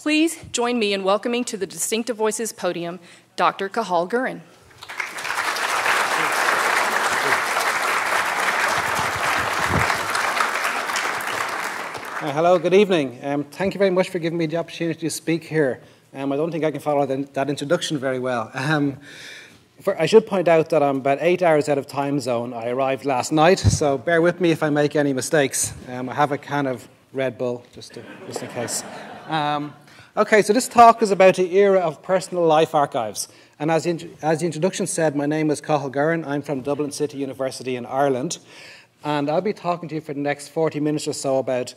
Please join me in welcoming to the Distinctive Voices podium, Dr. Cathal Gurrin. Hello, good evening. Thank you very much for giving me the opportunity to speak here. I don't think I can follow that introduction very well. I should point out that I'm about 8 hours out of time zone. I arrived last night, so bear with me if I make any mistakes. I have a can of Red Bull, just in case. Okay, so this talk is about the era of personal life archives. And as the introduction said, my name is Cathal Gurrin. I'm from Dublin City University in Ireland. And I'll be talking to you for the next 40 minutes or so about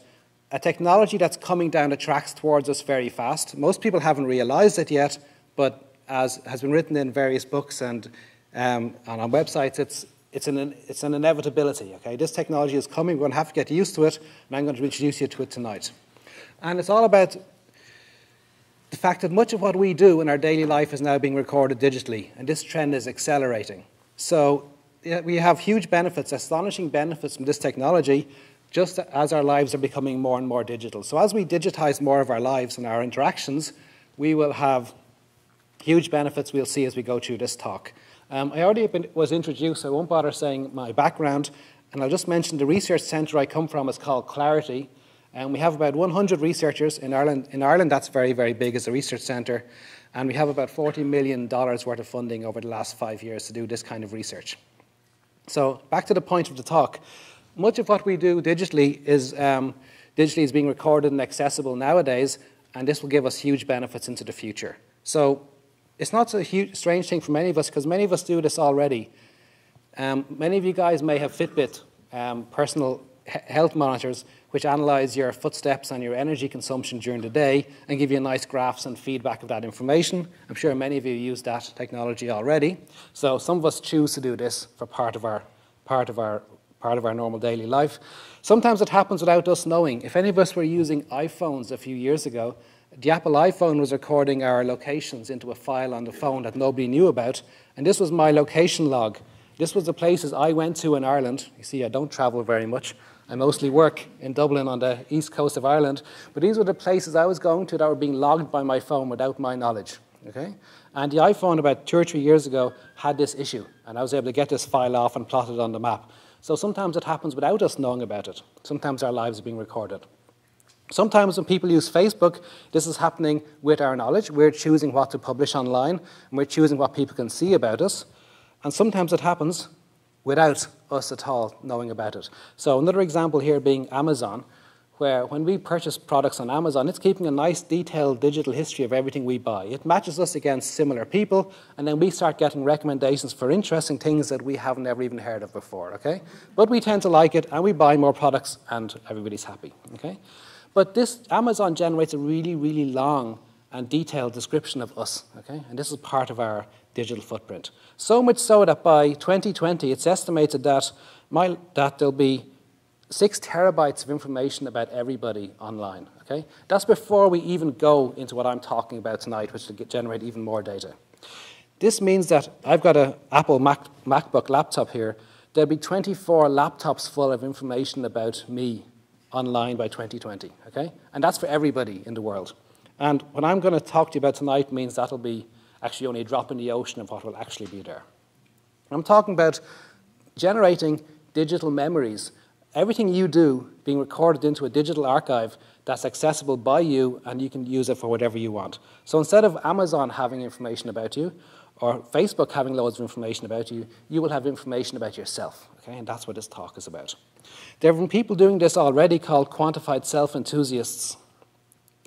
a technology that's coming down the tracks towards us very fast. Most people haven't realized it yet, but as has been written in various books and on websites, it's an inevitability. Okay, this technology is coming. We're going to have to get used to it, and I'm going to introduce you to it tonight. And it's all about the fact that much of what we do in our daily life is now being recorded digitally, and this trend is accelerating. So we have huge benefits, astonishing benefits from this technology, just as our lives are becoming more and more digital. So as we digitize more of our lives and our interactions, we will have huge benefits we'll see as we go through this talk. I already was introduced, so I won't bother saying my background, and I'll just mention the research centre I come from is called Clarity, and we have about 100 researchers in Ireland. In Ireland, that's very, very big as a research centre, and we have about $40 million worth of funding over the last 5 years to do this kind of research. So back to the point of the talk. Much of what we do digitally is being recorded and accessible nowadays, and this will give us huge benefits into the future. So it's not a strange thing for many of us, because many of us do this already. Many of you guys may have Fitbit personal health monitors, which analyze your footsteps and your energy consumption during the day and give you nice graphs and feedback of that information. I'm sure many of you use that technology already. So some of us choose to do this for part of our normal daily life. Sometimes it happens without us knowing. If any of us were using iPhones a few years ago, the Apple iPhone was recording our locations into a file on the phone that nobody knew about, and this was my location log. This was the places I went to in Ireland. You see, I don't travel very much. I mostly work in Dublin on the east coast of Ireland, but these were the places I was going to that were being logged by my phone without my knowledge. Okay? And the iPhone about 2 or 3 years ago had this issue, and I was able to get this file off and plot it on the map. So sometimes it happens without us knowing about it. Sometimes our lives are being recorded. Sometimes when people use Facebook, this is happening with our knowledge. We're choosing what to publish online, and we're choosing what people can see about us. And sometimes it happens without us at all knowing about it. So another example here being Amazon, where when we purchase products on Amazon, it's keeping a nice detailed digital history of everything we buy. It matches us against similar people, and then we start getting recommendations for interesting things that we haven't ever even heard of before, okay? But we tend to like it, and we buy more products, and everybody's happy, okay? But this Amazon generates a really, really long and detailed description of us, okay? And this is part of our digital footprint. So much so that by 2020, it's estimated that there'll be 6 terabytes of information about everybody online, okay? That's before we even go into what I'm talking about tonight, which will generate even more data. This means that I've got an Apple MacBook laptop here. There'll be 24 laptops full of information about me online by 2020, okay? And that's for everybody in the world. And what I'm going to talk to you about tonight means that'll be actually only a drop in the ocean of what will actually be there. I'm talking about generating digital memories. Everything you do being recorded into a digital archive that's accessible by you, and you can use it for whatever you want. So instead of Amazon having information about you, or Facebook having loads of information about you, you will have information about yourself, okay? And that's what this talk is about. There have been people doing this already called quantified self enthusiasts.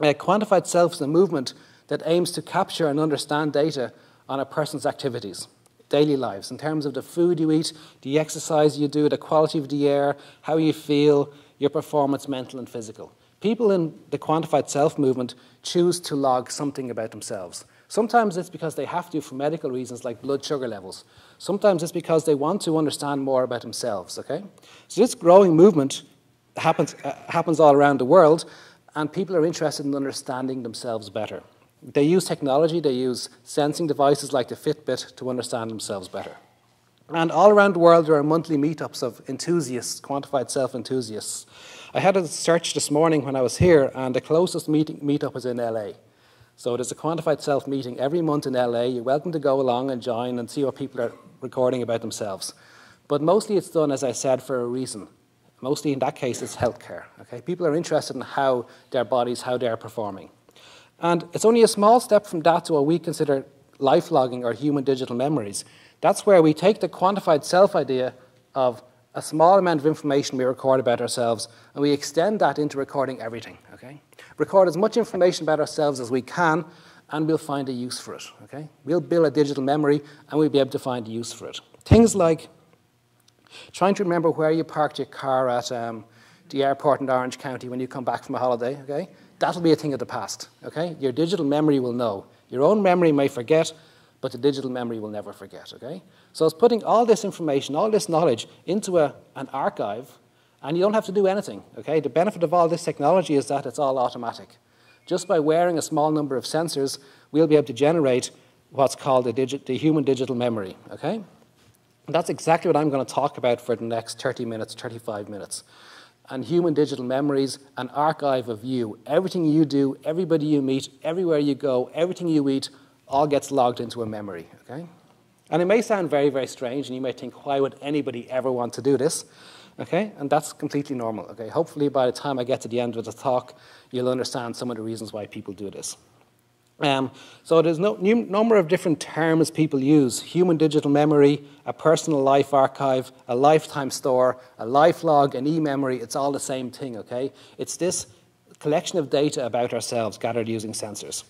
Quantified self is a movement that aims to capture and understand data on a person's activities, daily lives, in terms of the food you eat, the exercise you do, the quality of the air, how you feel, your performance, mental and physical. People in the quantified self movement choose to log something about themselves. Sometimes it's because they have to for medical reasons like blood sugar levels. Sometimes it's because they want to understand more about themselves, okay? So this growing movement happens all around the world, and people are interested in understanding themselves better. They use technology, they use sensing devices like the Fitbit to understand themselves better. And all around the world there are monthly meetups of enthusiasts, quantified self enthusiasts. I had a search this morning when I was here, and the closest meetup was in LA. So there's a quantified self meeting every month in LA. You're welcome to go along and join and see what people are recording about themselves. But mostly it's done, as I said, for a reason. Mostly in that case, it's healthcare. Okay? People are interested in how their bodies, how they're performing. And it's only a small step from that to what we consider life logging or human digital memories. That's where we take the quantified self idea of a small amount of information we record about ourselves, and we extend that into recording everything. Okay? Record as much information about ourselves as we can, and we'll find a use for it. Okay? We'll build a digital memory, and we'll be able to find a use for it. Things like trying to remember where you parked your car at the airport in Orange County when you come back from a holiday. Okay? That'll be a thing of the past. Okay? Your digital memory will know. Your own memory may forget, but the digital memory will never forget. Okay? So it's putting all this information, all this knowledge into an archive, and you don't have to do anything. Okay? The benefit of all this technology is that it's all automatic. Just by wearing a small number of sensors, we'll be able to generate what's called the human digital memory. Okay? And that's exactly what I'm going to talk about for the next 30 minutes, 35 minutes. And human digital memories, an archive of you. Everything you do, everybody you meet, everywhere you go, everything you eat, all gets logged into a memory. Okay? And it may sound very, very strange, and you may think, why would anybody ever want to do this? Okay? And that's completely normal. Okay? Hopefully, by the time I get to the end of the talk, you'll understand some of the reasons why people do this. So there's no number of different terms people use. Human digital memory, a personal life archive, a lifetime store, a life log, an e-memory. It's all the same thing, okay? It's this collection of data about ourselves gathered using sensors.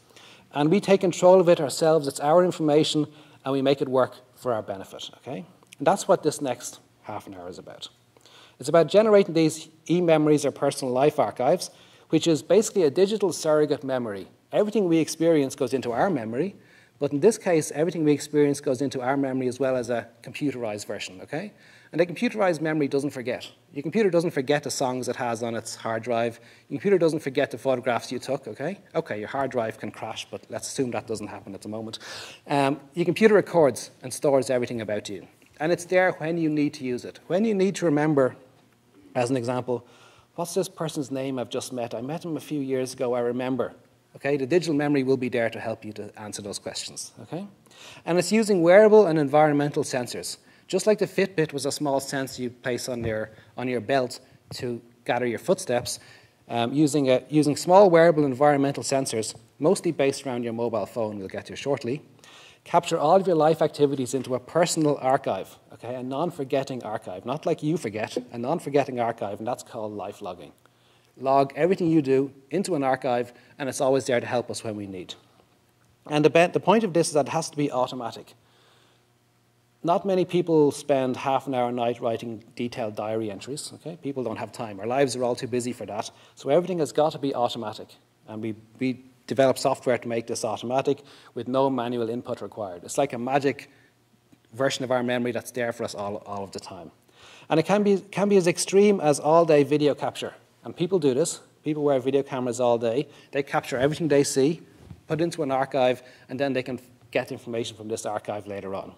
And we take control of it ourselves. It's our information, and we make it work for our benefit, okay? And that's what this next half an hour is about. It's about generating these e-memories or personal life archives, which is basically a digital surrogate memory. Everything we experience goes into our memory, but in this case, everything we experience goes into our memory as well as a computerized version, okay? And the computerized memory doesn't forget. Your computer doesn't forget the songs it has on its hard drive. Your computer doesn't forget the photographs you took, okay? Okay, your hard drive can crash, but let's assume that doesn't happen at the moment. Your computer records and stores everything about you. And it's there when you need to use it. When you need to remember, as an example, what's this person's name I've just met? I met him a few years ago, I remember. Okay, the digital memory will be there to help you to answer those questions. Okay? And it's using wearable and environmental sensors. Just like the Fitbit was a small sensor you place on your belt to gather your footsteps, using small wearable environmental sensors, mostly based around your mobile phone, we'll get to shortly, capture all of your life activities into a personal archive, okay, a non-forgetting archive, not like you forget, a non-forgetting archive, and that's called life logging. Log everything you do into an archive, and it's always there to help us when we need. And the point of this is that it has to be automatic. Not many people spend half an hour a night writing detailed diary entries. Okay? People don't have time. Our lives are all too busy for that. So everything has got to be automatic. And we develop software to make this automatic with no manual input required. It's like a magic version of our memory that's there for us all of the time. And it can be as extreme as all-day video capture. And people do this. People wear video cameras all day. They capture everything they see, put it into an archive, and then they can get information from this archive later on.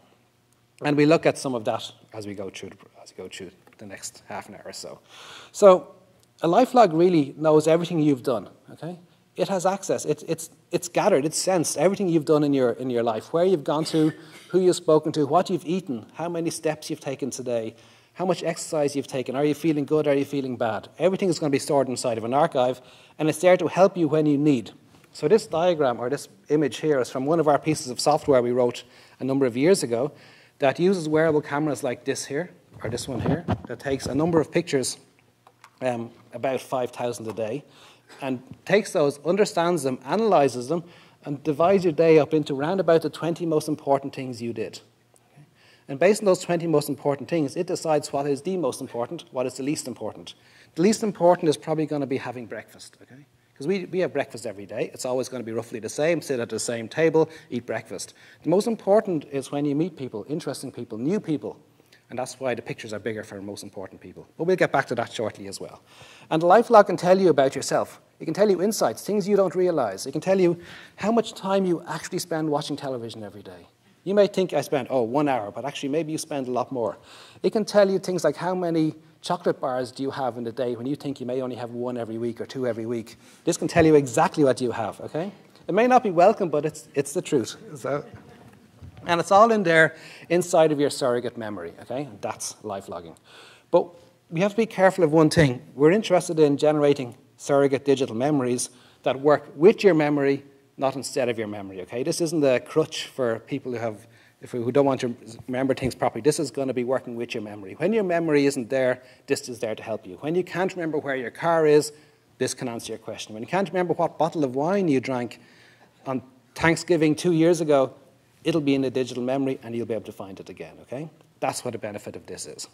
And we look at some of that as we go through the next half an hour or so. So a life log really knows everything you've done. Okay? It has access. It's gathered. It's sensed everything you've done in your life, where you've gone to, who you've spoken to, what you've eaten, how many steps you've taken today, how much exercise you've taken, are you feeling good, are you feeling bad? Everything is going to be stored inside of an archive, and it's there to help you when you need. So this diagram, or this image here, is from one of our pieces of software we wrote a number of years ago that uses wearable cameras like this here, or this one here, that takes a number of pictures, about 5,000 a day, and takes those, understands them, analyzes them, and divides your day up into round about the 20 most important things you did. And based on those 20 most important things, it decides what is the most important, what is the least important. The least important is probably going to be having breakfast, okay? Because we have breakfast every day. It's always going to be roughly the same, sit at the same table, eat breakfast. The most important is when you meet people, interesting people, new people. And that's why the pictures are bigger for most important people. But we'll get back to that shortly as well. And the life log can tell you about yourself. It can tell you insights, things you don't realize. It can tell you how much time you actually spend watching television every day. You may think I spend, 1 hour, but actually maybe you spend a lot more. It can tell you things like how many chocolate bars do you have in the day when you think you may only have one every week or two every week. This can tell you exactly what you have, okay? It may not be welcome, but it's the truth. So, and it's all in there inside of your surrogate memory, okay? And that's life logging. But we have to be careful of one thing. We're interested in generating surrogate digital memories that work with your memory, not instead of your memory, okay? This isn't a crutch for people who don't want to remember things properly. This is going to be working with your memory. When your memory isn't there, this is there to help you. When you can't remember where your car is, this can answer your question. When you can't remember what bottle of wine you drank on Thanksgiving 2 years ago, it'll be in the digital memory and you'll be able to find it again, okay? That's what the benefit of this is.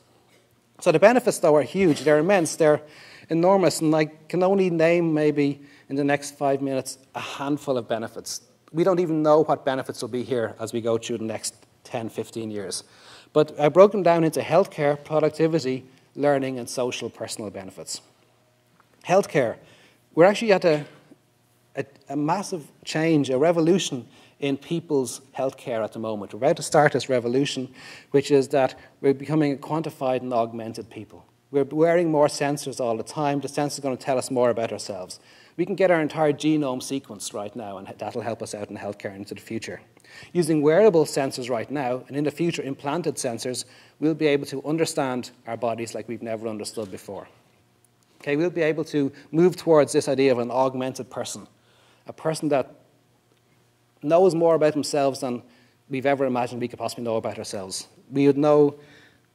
So the benefits, though, are huge. They're immense. They're enormous. And I can only name, maybe, in the next 5 minutes, a handful of benefits. We don't even know what benefits will be here as we go through the next 10, 15 years. But I broke them down into healthcare, productivity, learning, and social personal benefits. Healthcare. We're actually at a massive change, a revolution in people's healthcare at the moment. We're about to start this revolution, which is that we're becoming a quantified and augmented people. We're wearing more sensors all the time. The sensors are going to tell us more about ourselves. We can get our entire genome sequenced right now, and that'll help us out in healthcare into the future. Using wearable sensors right now, and in the future implanted sensors, we'll be able to understand our bodies like we've never understood before. Okay, we'll be able to move towards this idea of an augmented person, a person that knows more about themselves than we've ever imagined we could possibly know about ourselves. We would know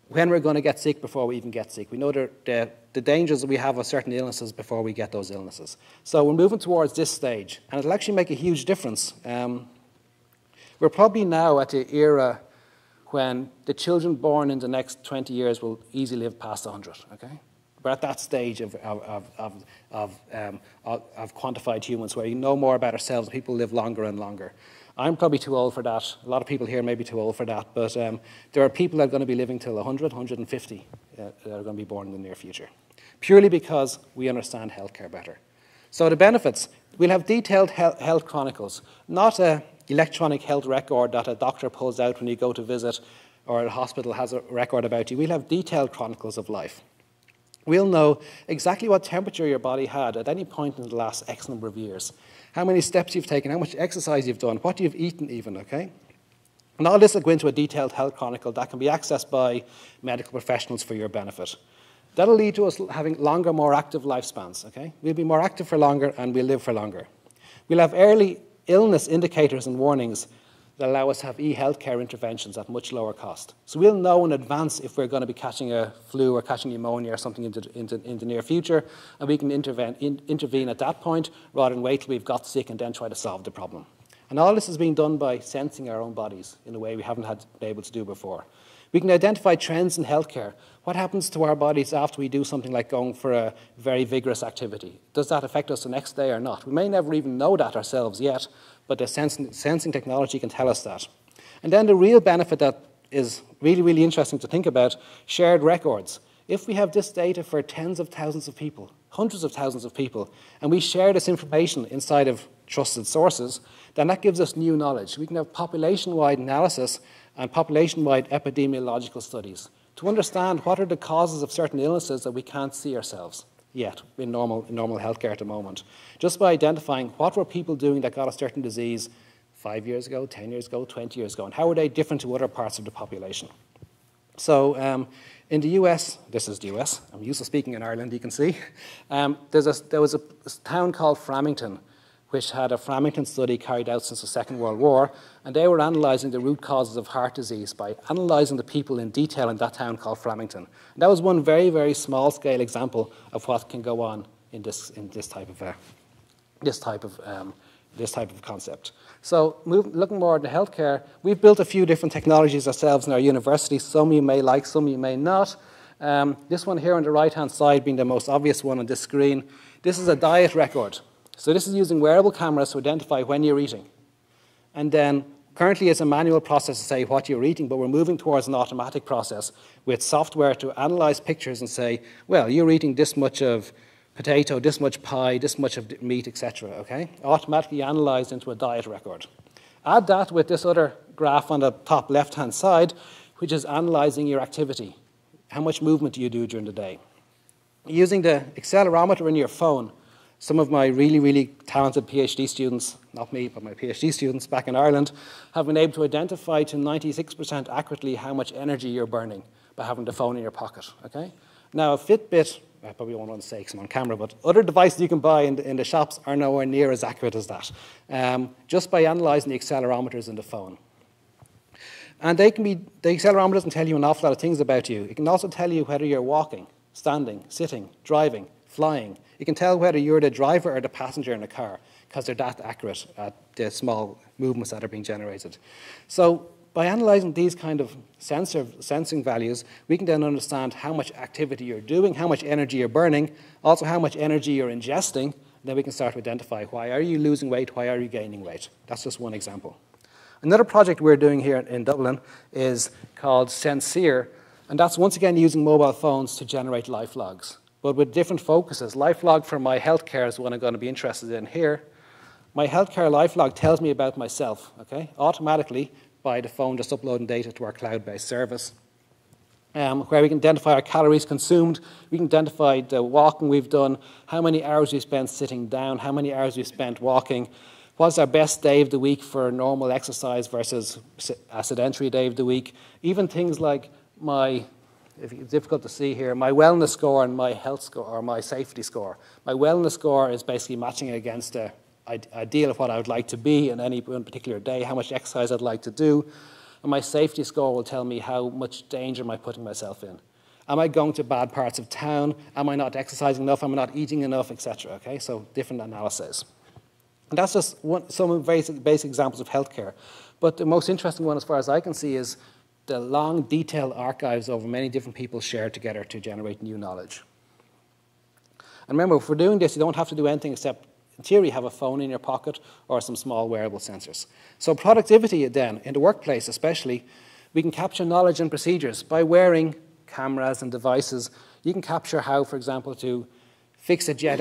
when we're going to get sick before we even get sick. We know the dangers that we have of certain illnesses before we get those illnesses. So we're moving towards this stage, and it'll actually make a huge difference. We're probably now at the era when the children born in the next 20 years will easily live past 100, okay? We're at that stage of quantified humans where you know more about ourselves, people live longer and longer. I'm probably too old for that. A lot of people here may be too old for that, but there are people that are going to be living till 100, 150 that are going to be born in the near future, purely because we understand healthcare better. So the benefits, we'll have detailed health chronicles, not an electronic health record that a doctor pulls out when you go to visit or a hospital has a record about you. We'll have detailed chronicles of life. We'll know exactly what temperature your body had at any point in the last X number of years, how many steps you've taken, how much exercise you've done, what you've eaten even, okay? And all this will go into a detailed health chronicle that can be accessed by medical professionals for your benefit. That'll lead to us having longer, more active lifespans, okay? We'll be more active for longer and we'll live for longer. We'll have early illness indicators and warnings that allow us to have e-healthcare interventions at much lower cost. So we'll know in advance if we're going to be catching a flu or catching pneumonia or something in the near future, and we can intervene at that point rather than wait till we've got sick and then try to solve the problem. And all this is being done by sensing our own bodies in a way we haven't been able to do before. We can identify trends in healthcare. What happens to our bodies after we do something like going for a very vigorous activity? Does that affect us the next day or not? We may never even know that ourselves yet, but the sensing technology can tell us that. And then the real benefit that is really, really interesting to think about, shared records. If we have this data for tens of thousands of people, hundreds of thousands of people, and we share this information inside of trusted sources, then that gives us new knowledge. We can have population-wide analysis and population-wide epidemiological studies to understand what are the causes of certain illnesses that we can't see ourselves yet in normal healthcare at the moment. Just by identifying what were people doing that got a certain disease 5 years ago, 10 years ago, 20 years ago, and how are they different to other parts of the population. So in the US, this is the US, I'm used to speaking in Ireland, you can see, there was a town called Framingham, which had a Framingham study carried out since the Second World War, and they were analysing the root causes of heart disease by analysing the people in detail in that town called Framingham. And that was one very, very small-scale example of what can go on in this type of concept. So, looking more into healthcare, we've built a few different technologies ourselves in our university. Some you may like, some you may not. This one here on the right-hand side being the most obvious one on this screen. This is a diet record. So this is using wearable cameras to identify when you're eating. And then currently it's a manual process to say what you're eating, but we're moving towards an automatic process with software to analyze pictures and say, well, you're eating this much of potato, this much pie, this much of meat, etc., okay? Automatically analyzed into a diet record. Add that with this other graph on the top left-hand side, which is analyzing your activity. How much movement do you do during the day? Using the accelerometer in your phone, Some of my really, really talented PhD students, not me, but my PhD students back in Ireland, have been able to identify to 96% accurately how much energy you're burning by having the phone in your pocket, okay? Now, a Fitbit, I probably won't want to say because I'm on camera, but other devices you can buy in the shops are nowhere near as accurate as that, just by analysing the accelerometers in the phone. And the accelerometer doesn't tell you an awful lot of things about you. It can also tell you whether you're walking, standing, sitting, driving, flying. You can tell whether you're the driver or the passenger in a car because they're that accurate at the small movements that are being generated. So by analysing these kind of sensing values, we can then understand how much activity you're doing, how much energy you're burning, also how much energy you're ingesting, and then we can start to identify why are you losing weight, why are you gaining weight. That's just one example. Another project we're doing here in Dublin is called Sincere, and that's once again using mobile phones to generate life logs, but with different focuses. Life log for my healthcare is what I'm going to be interested in here. My healthcare life log tells me about myself, okay, automatically by the phone just uploading data to our cloud-based service, where we can identify our calories consumed, we can identify the walking we've done, how many hours we spent sitting down, how many hours we spent walking, what's our best day of the week for normal exercise versus a sedentary day of the week. Even things like if it's difficult to see here, my wellness score and my health score, or my safety score. My wellness score is basically matching against an ideal of what I would like to be in any one particular day, how much exercise I'd like to do. And my safety score will tell me how much danger am I putting myself in. Am I going to bad parts of town? Am I not exercising enough? Am I not eating enough, etc.? Okay, so different analyses. And that's just some basic examples of healthcare. But the most interesting one, as far as I can see, is the long, detailed archives over many different people shared together to generate new knowledge. And remember, if we're doing this, you don't have to do anything except, in theory, have a phone in your pocket or some small wearable sensors. So productivity, then, in the workplace especially, we can capture knowledge and procedures. By wearing cameras and devices, you can capture how, for example, to fix a jet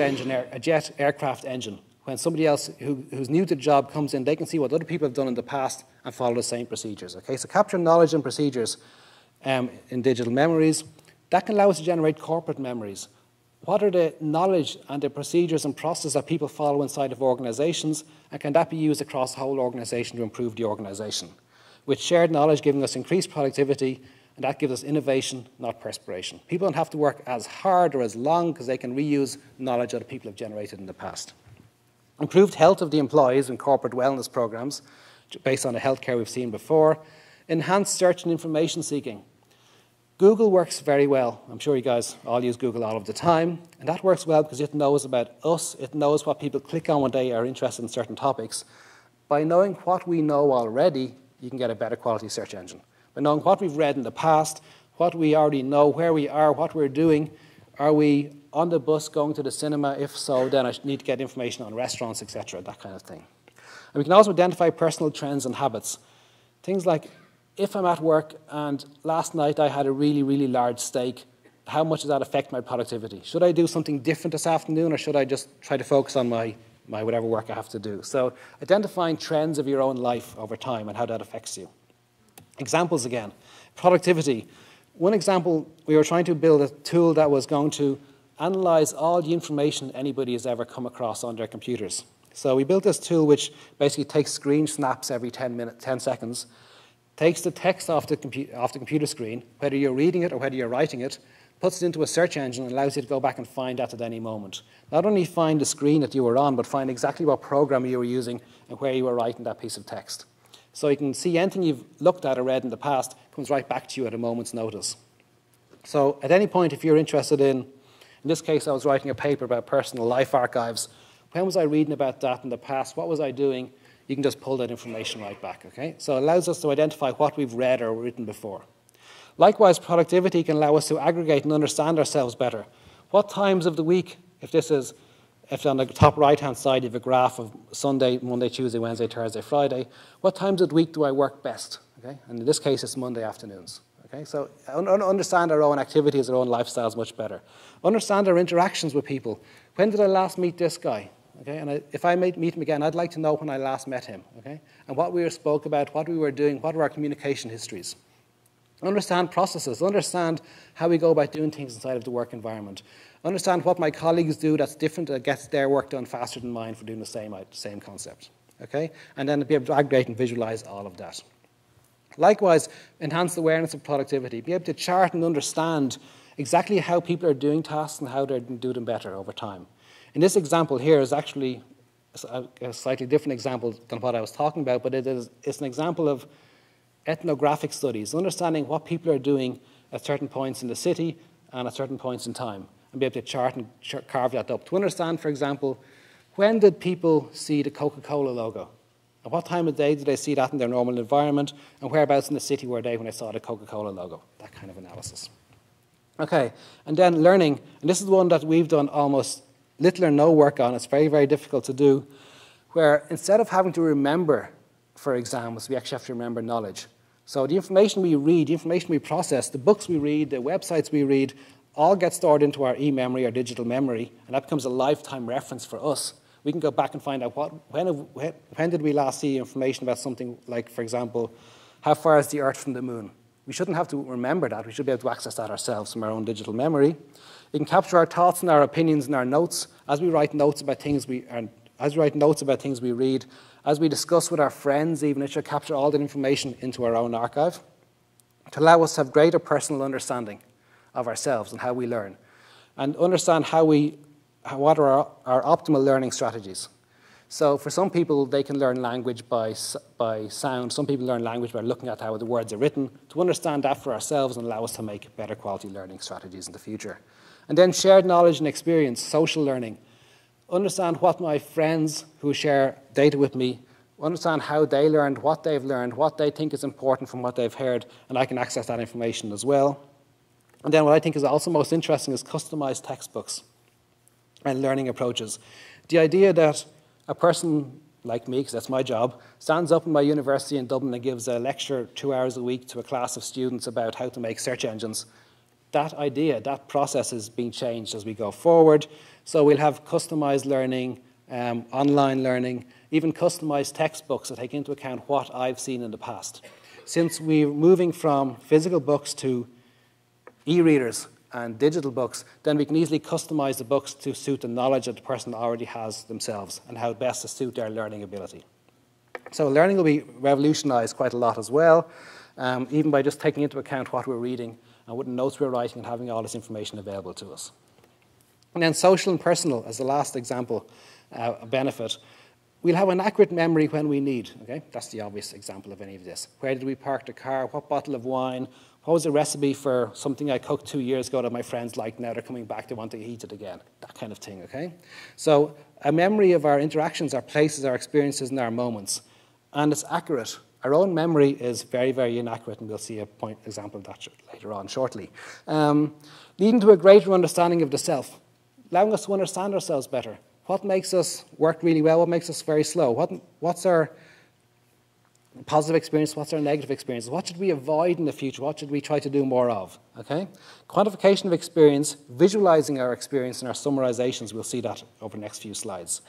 aircraft engine. When somebody else who's new to the job comes in, they can see what other people have done in the past and follow the same procedures. Okay, so capture knowledge and procedures in digital memories. That can allow us to generate corporate memories. What are the knowledge and the procedures and processes that people follow inside of organizations, and can that be used across the whole organization to improve the organization? With shared knowledge giving us increased productivity, and that gives us innovation, not perspiration. People don't have to work as hard or as long because they can reuse knowledge that people have generated in the past. Improved health of the employees in corporate wellness programs, based on the healthcare we've seen before. Enhanced search and information seeking. Google works very well. I'm sure you guys all use Google all of the time. And that works well because it knows about us. It knows what people click on when they are interested in certain topics. By knowing what we know already, you can get a better quality search engine. By knowing what we've read in the past, what we already know, where we are, what we're doing, are we on the bus going to the cinema? If so, then I need to get information on restaurants, etc., that kind of thing. And we can also identify personal trends and habits. Things like, if I'm at work and last night I had a really, really large steak, how much does that affect my productivity? Should I do something different this afternoon, or should I just try to focus on my whatever work I have to do? So identifying trends of your own life over time and how that affects you. Examples again. Productivity. One example, we were trying to build a tool that was going to analyze all the information anybody has ever come across on their computers. So we built this tool which basically takes screen snaps every 10 seconds, takes the text off the computer screen, whether you're reading it or whether you're writing it, puts it into a search engine and allows you to go back and find that at any moment. Not only find the screen that you were on, but find exactly what program you were using and where you were writing that piece of text. So you can see anything you've looked at or read in the past comes right back to you at a moment's notice. So at any point, if you're interested in this case, I was writing a paper about personal life archives. When was I reading about that in the past? What was I doing? You can just pull that information right back, okay? So it allows us to identify what we've read or written before. Likewise, productivity can allow us to aggregate and understand ourselves better. What times of the week, if on the top right-hand side you have a graph of Sunday, Monday, Tuesday, Wednesday, Thursday, Friday, what times of the week do I work best? Okay? And in this case, it's Monday afternoons. Okay? So understand our own activities, our own lifestyles much better. Understand our interactions with people. When did I last meet this guy? Okay? And if I meet him again, I'd like to know when I last met him. Okay? And what we spoke about, what we were doing, what were our communication histories. Understand processes, understand how we go about doing things inside of the work environment. Understand what my colleagues do that's different, that gets their work done faster than mine for doing the same concept. Okay? And then be able to aggregate and visualize all of that. Likewise, enhance the awareness of productivity. Be able to chart and understand exactly how people are doing tasks and how they're doing them better over time. In this example here is actually a slightly different example than what I was talking about, but it's an example of ethnographic studies, understanding what people are doing at certain points in the city and at certain points in time, and be able to chart and carve that up. To understand, for example, when did people see the Coca-Cola logo? At what time of day did they see that in their normal environment? And whereabouts in the city were they when they saw the Coca-Cola logo? That kind of analysis. Okay, and then learning, and this is the one that we've done almost little or no work on. It's very, very difficult to do, where instead of having to remember for exams, we actually have to remember knowledge. So the information we read, the information we process, the books we read, the websites we read, all get stored into our e-memory or digital memory, and that becomes a lifetime reference for us. We can go back and find out when did we last see information about something like, for example, how far is the Earth from the Moon? We shouldn't have to remember that. We should be able to access that ourselves from our own digital memory. We can capture our thoughts and our opinions and our notes as we write notes about things we read, as we discuss with our friends, even it should capture all that information into our own archive to allow us to have greater personal understanding of ourselves and how we learn, and understand what are our optimal learning strategies. So for some people, they can learn language by sound. Some people learn language by looking at how the words are written, to understand that for ourselves and allow us to make better quality learning strategies in the future. And then shared knowledge and experience, social learning. Understand what my friends who share data with me, understand how they learned, what they think is important from what they've heard, and I can access that information as well. And then what I think is also most interesting is customized textbooks and learning approaches. The idea that a person like me, because that's my job, stands up in my university in Dublin and gives a lecture 2 hours a week to a class of students about how to make search engines. That idea, that process is being changed as we go forward. So we'll have customized learning, online learning, even customized textbooks that take into account what I've seen in the past. Since we're moving from physical books to e-readers and digital books, then we can easily customize the books to suit the knowledge that the person already has themselves and how best to suit their learning ability. So learning will be revolutionized quite a lot as well, even by just taking into account what we're reading and what notes we're writing and having all this information available to us. And then social and personal as the last example, benefit. We'll have an accurate memory when we need, okay? That's the obvious example of any of this. Where did we park the car? What bottle of wine? What was the recipe for something I cooked 2 years ago that my friends like now they're coming back, they want to eat it again? That kind of thing, okay? So a memory of our interactions, our places, our experiences, and our moments. And it's accurate. Our own memory is very, very inaccurate, and we'll see a example of that later on shortly. Leading to a greater understanding of the self, allowing us to understand ourselves better. What makes us work really well? What makes us very slow? What's our positive experience? What's our negative experience? What should we avoid in the future? What should we try to do more of? Okay? Quantification of experience, visualizing our experience and our summarizations. We'll see that over the next few slides.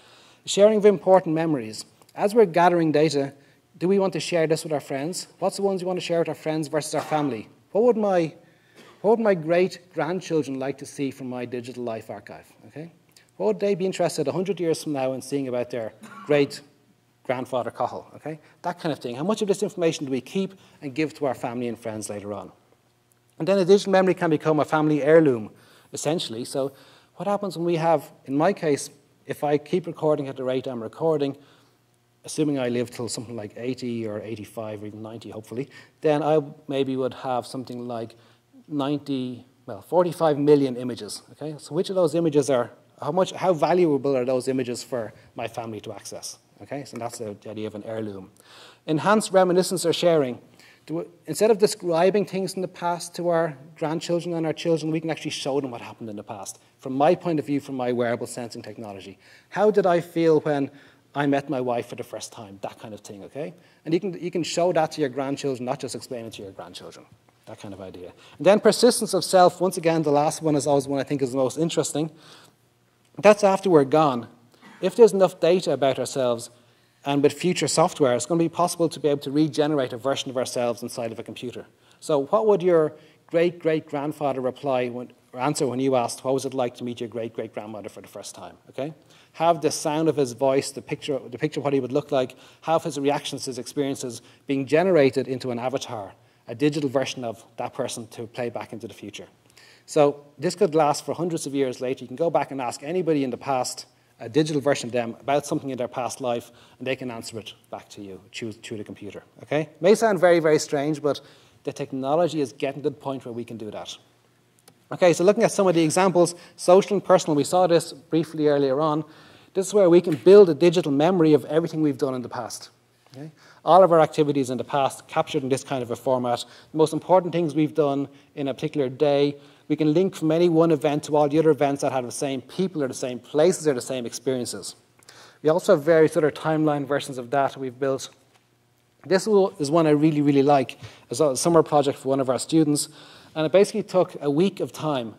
Sharing of important memories. As we're gathering data, do we want to share this with our friends? What's the ones we want to share with our friends versus our family? What would my great-grandchildren like to see from my digital life archive? Okay? What would they be interested 100 years from now in seeing about their great-grandfather Cathal? Okay? That kind of thing. How much of this information do we keep and give to our family and friends later on? And then a digital memory can become a family heirloom, essentially. So what happens when we have, in my case, if I keep recording at the rate I'm recording, assuming I live till something like 80 or 85 or even 90, hopefully, then I maybe would have something like 45 million images. Okay? So which of those images are, how valuable are those images for my family to access? Okay? So that's the idea of an heirloom. Enhanced reminiscence or sharing. Instead of describing things in the past to our grandchildren and our children, we can actually show them what happened in the past. From my point of view, from my wearable sensing technology. How did I feel when I met my wife for the first time? That kind of thing, okay? And you can show that to your grandchildren, not just explain it to your grandchildren. That kind of idea. And then persistence of self. Once again, the last one is always one I think is the most interesting. That's after we're gone. If there's enough data about ourselves, and with future software, it's going to be possible to be able to regenerate a version of ourselves inside of a computer. So what would your great-great-grandfather answer when you asked, what was it like to meet your great-great-grandmother for the first time, okay? Have the sound of his voice, the picture of what he would look like, have his reactions, his experiences being generated into an avatar, a digital version of that person to play back into the future. So this could last for hundreds of years later. You can go back and ask anybody in the past, a digital version of them, about something in their past life, and they can answer it back to you through the computer, okay? It may sound very, very strange, but the technology is getting to the point where we can do that. Okay, so looking at some of the examples, social and personal, we saw this briefly earlier on. This is where we can build a digital memory of everything we've done in the past. Okay? All of our activities in the past captured in this kind of a format. The most important things we've done in a particular day. We can link from any one event to all the other events that have the same people or the same places or the same experiences. We also have various other timeline versions of that we've built. This is one I really, really like. It's a summer project for one of our students. And it basically took a week of time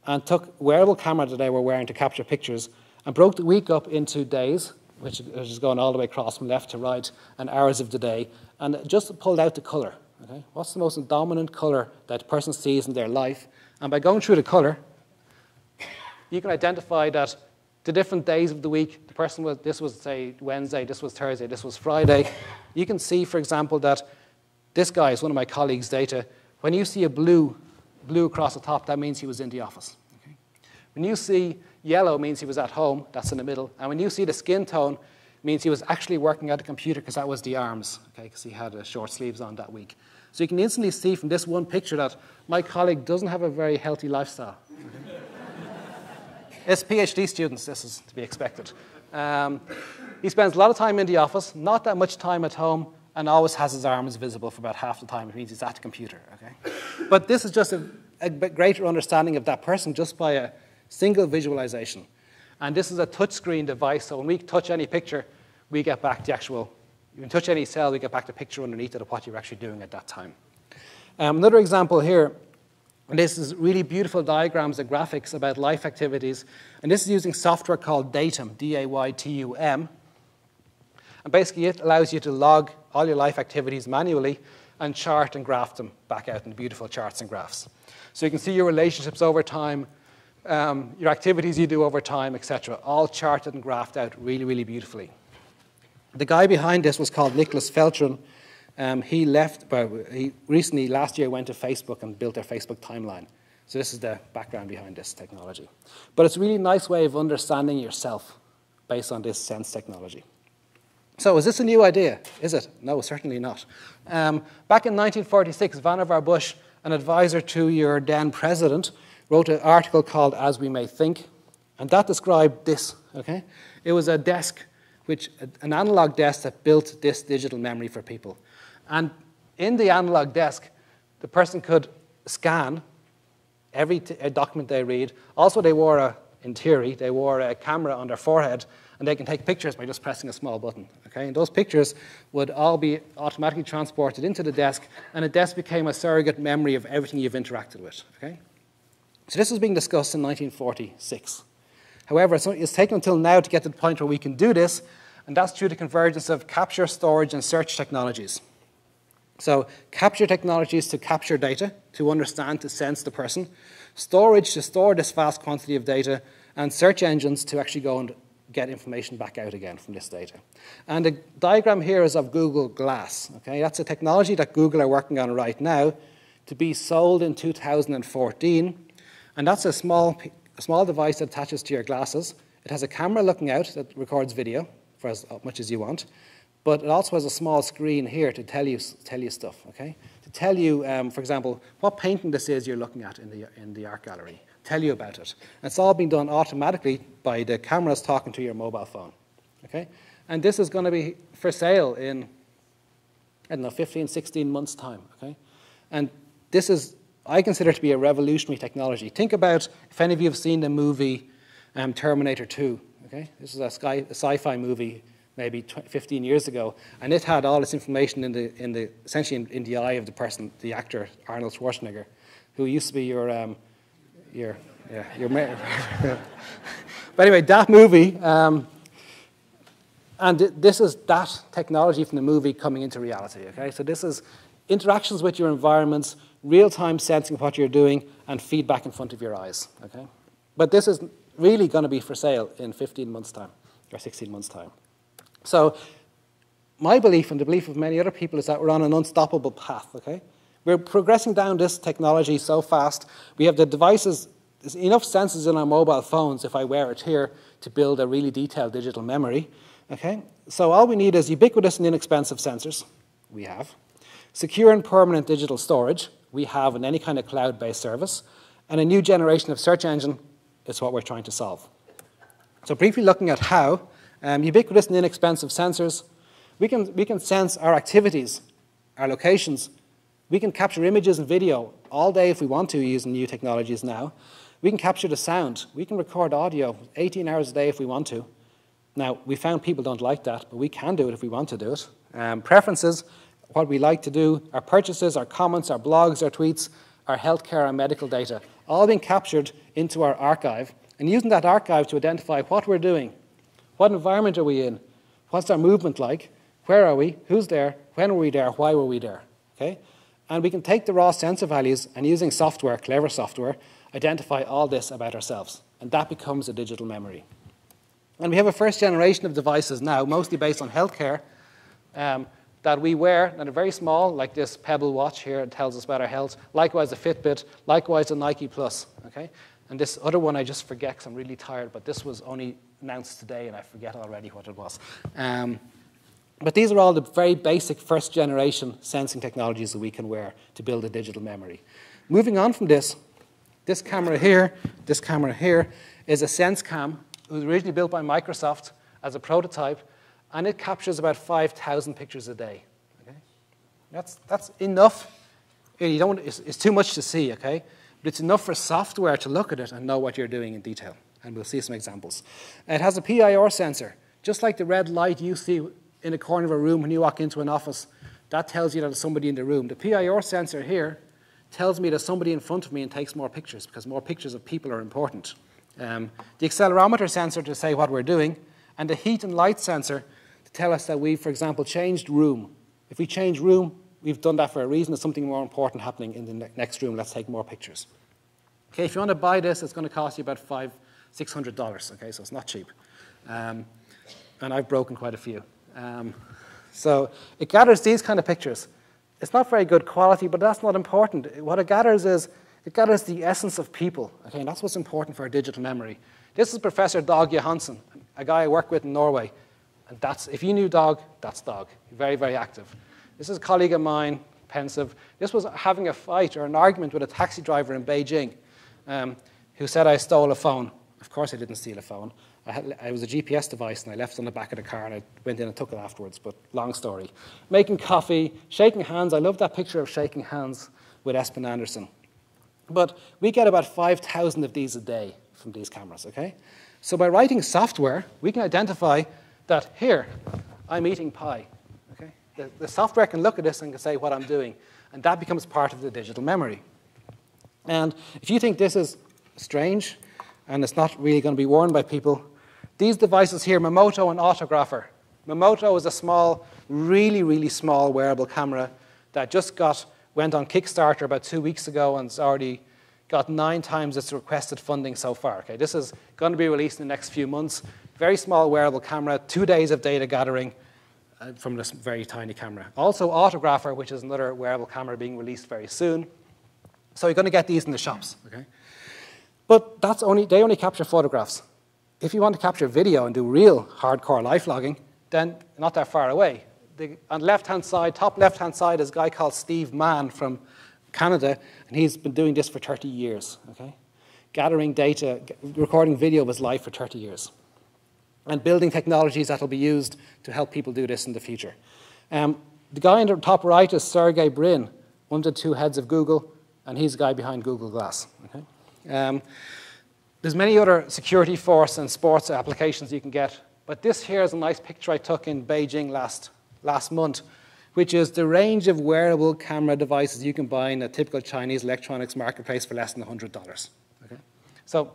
and took wearable camera that they were wearing to capture pictures and broke the week up into days, which is going all the way across from left to right, and hours of the day, and just pulled out the color. Okay? What's the most dominant color that a person sees in their life? And by going through the color, you can identify that the different days of the week, the person was, this was, say, Wednesday, this was Thursday, this was Friday. You can see, for example, that this guy is one of my colleagues' data. When you see a blue across the top, that means he was in the office. Okay? When you see yellow, means he was at home, that's in the middle. And when you see the skin tone, means he was actually working at a computer because that was the arms, okay, because he had short sleeves on that week. So you can instantly see from this one picture that my colleague doesn't have a very healthy lifestyle. Okay? It's PhD students, this is to be expected. He spends a lot of time in the office, not that much time at home, and always has his arms visible for about half the time. It means he's at the computer, okay? But this is just a greater understanding of that person just by a single visualization. And this is a touchscreen device, so when we touch any picture, we get back the actual, you can touch any cell, we get back the picture underneath it of what you're actually doing at that time. Another example here, and this is really beautiful diagrams and graphics about life activities, and this is using software called Datum, D-A-Y-T-U-M. And basically, it allows you to log all your life activities manually and chart and graph them back out in beautiful charts and graphs. So you can see your relationships over time, your activities you do over time, etc., all charted and graphed out really, really beautifully. The guy behind this was called Nicholas Feltrin. He recently, last year, went to Facebook and built their Facebook timeline. So this is the background behind this technology. But it's a really nice way of understanding yourself based on this sense technology. So is this a new idea? Is it? No, certainly not. Back in 1946, Vannevar Bush, an advisor to your then president, wrote an article called As We May Think, and that described this. Okay? It was a desk, an analog desk that built this digital memory for people. And in the analog desk, the person could scan every document they read. Also, in theory, they wore a camera on their forehead, and they can take pictures by just pressing a small button. Okay? And those pictures would all be automatically transported into the desk, and the desk became a surrogate memory of everything you've interacted with. Okay? So this was being discussed in 1946. However, it's taken until now to get to the point where we can do this, and that's through the convergence of capture, storage, and search technologies. So capture technologies to capture data, to understand, to sense the person, storage to store this vast quantity of data, and search engines to actually go and get information back out again from this data. And the diagram here is of Google Glass. Okay? That's a technology that Google are working on right now to be sold in 2014. And that's a small device that attaches to your glasses. It has a camera looking out that records video for as much as you want. But it also has a small screen here to tell you stuff, okay? To tell you, for example, what painting this is you're looking at in the art gallery. Tell you about it. And it's all being done automatically by the cameras talking to your mobile phone, okay? And this is going to be for sale in, I don't know, 15, 16 months' time, okay? And this is, I consider to be a revolutionary technology. Think about, if any of you have seen the movie Terminator 2, okay? This is a sci-fi movie maybe 15 years ago, and it had all this information essentially in the eye of the person, the actor Arnold Schwarzenegger, who used to be your mayor. But anyway, that movie, and this is that technology from the movie coming into reality. Okay, so this is interactions with your environments, real-time sensing of what you're doing, and feedback in front of your eyes. Okay? But this is really going to be for sale in 15 months' time, or 16 months' time. So my belief, and the belief of many other people, is that we're on an unstoppable path. Okay? We're progressing down this technology so fast. We have the devices, there's enough sensors in our mobile phones, if I wear it here, to build a really detailed digital memory. Okay? So all we need is ubiquitous and inexpensive sensors. We have. Secure and permanent digital storage. We have in any kind of cloud-based service. And a new generation of search engine is what we're trying to solve. So briefly looking at how, ubiquitous and inexpensive sensors, we can sense our activities, our locations. We can capture images and video all day if we want to using new technologies now. We can capture the sound. We can record audio 18 hours a day if we want to. Now, we found people don't like that, but we can do it if we want to do it. Preferences, what we like to do, our purchases, our comments, our blogs, our tweets, our healthcare, our medical data, all being captured into our archive, and using that archive to identify what we're doing, what environment are we in, what's our movement like, where are we, who's there, when were we there, why were we there, okay? And we can take the raw sensor values and using software, clever software, identify all this about ourselves, and that becomes a digital memory. And we have a first generation of devices now, mostly based on healthcare, that we wear, that are very small, like this Pebble watch here, it tells us about our health. Likewise, a Fitbit. Likewise, a Nike Plus. Okay? And this other one I just forget because I'm really tired, but this was only announced today, and I forget already what it was. But these are all the very basic first-generation sensing technologies that we can wear to build a digital memory. Moving on from this camera here is a SenseCam. It was originally built by Microsoft as a prototype, and it captures about 5,000 pictures a day. Okay? That's enough. It's too much to see, okay? But it's enough for software to look at it and know what you're doing in detail. And we'll see some examples. It has a PIR sensor. Just like the red light you see in a corner of a room when you walk into an office, that tells you that there's somebody in the room. The PIR sensor here tells me there's somebody in front of me and takes more pictures, because more pictures of people are important. The accelerometer sensor to say what we're doing, and the heat and light sensor to tell us that we've, for example, changed room. If we change room, we've done that for a reason. There's something more important happening in the next room. Let's take more pictures. Okay, if you want to buy this, it's going to cost you about $500–600. Okay, so it's not cheap. And I've broken quite a few. So it gathers these kind of pictures. It's not very good quality, but that's not important. What it gathers is, it gathers the essence of people. Okay, and that's what's important for our digital memory. This is Professor Dag Johansen, a guy I work with in Norway. And that's, if you knew Dag, that's Dag. Very, very active. This is a colleague of mine, pensive. This was having a fight or an argument with a taxi driver in Beijing who said I stole a phone. Of course I didn't steal a phone. I was a GPS device, and I left it on the back of the car, and I went in and took it afterwards, but long story. Making coffee, shaking hands. I love that picture of shaking hands with Espen Andersen. But we get about 5,000 of these a day from these cameras, okay? So by writing software, we can identify that here, I'm eating pie, okay? The software can look at this and can say what I'm doing, and that becomes part of the digital memory. And if you think this is strange, and it's not really going to be worn by people, these devices here, Momoto and Autographer. Momoto is a small, really, really small wearable camera that just went on Kickstarter about 2 weeks ago and has already got 9 times its requested funding so far. Okay, this is going to be released in the next few months. Very small wearable camera, 2 days of data gathering from this very tiny camera. Also Autographer, which is another wearable camera being released very soon. So you're going to get these in the shops. Okay? But they only capture photographs. If you want to capture video and do real hardcore life logging, then not that far away. On the left-hand side, top left-hand side, is a guy called Steve Mann from Canada, and he's been doing this for 30 years, okay? Gathering data, recording video of his life for 30 years, and building technologies that will be used to help people do this in the future. The guy in the top right is Sergey Brin, one of the 2 heads of Google, and he's the guy behind Google Glass, okay? There's many other security force and sports applications you can get, but this here is a nice picture I took in Beijing last month, which is the range of wearable camera devices you can buy in a typical Chinese electronics marketplace for less than $100. Okay? So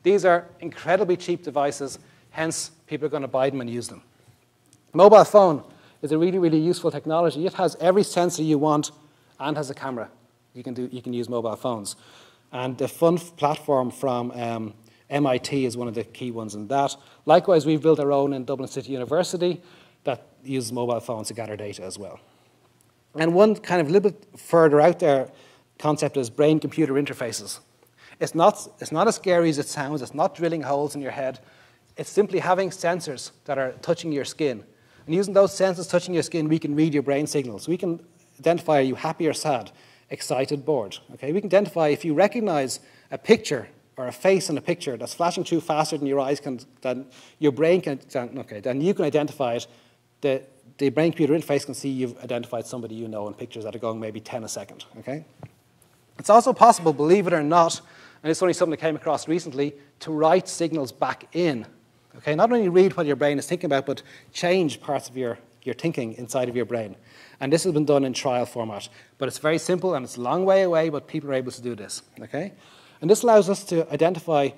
these are incredibly cheap devices, hence people are going to buy them and use them. Mobile phone is a really, really useful technology. It has every sensor you want and has a camera. You can use mobile phones. And the fun platform from MIT is one of the key ones in that. Likewise, we've built our own in Dublin City University that uses mobile phones to gather data as well. And one kind of a little bit further out there concept is brain-computer interfaces. It's not as scary as it sounds. It's not drilling holes in your head. It's simply having sensors that are touching your skin. And using those sensors touching your skin, we can read your brain signals. We can identify, are you happy or sad, excited, bored? Okay? We can identify if you recognize a picture or a face in a picture that's flashing through faster than your eyes can, than your brain can, then you can identify it. The brain-computer interface can see you've identified somebody you know in pictures that are going maybe 10 a second. Okay? It's also possible, believe it or not, and it's only something that came across recently, to write signals back in. Okay? Not only read what your brain is thinking about, but change parts of your thinking inside of your brain. And this has been done in trial format. But it's very simple, and it's a long way away, but people are able to do this. Okay? And this allows us to identify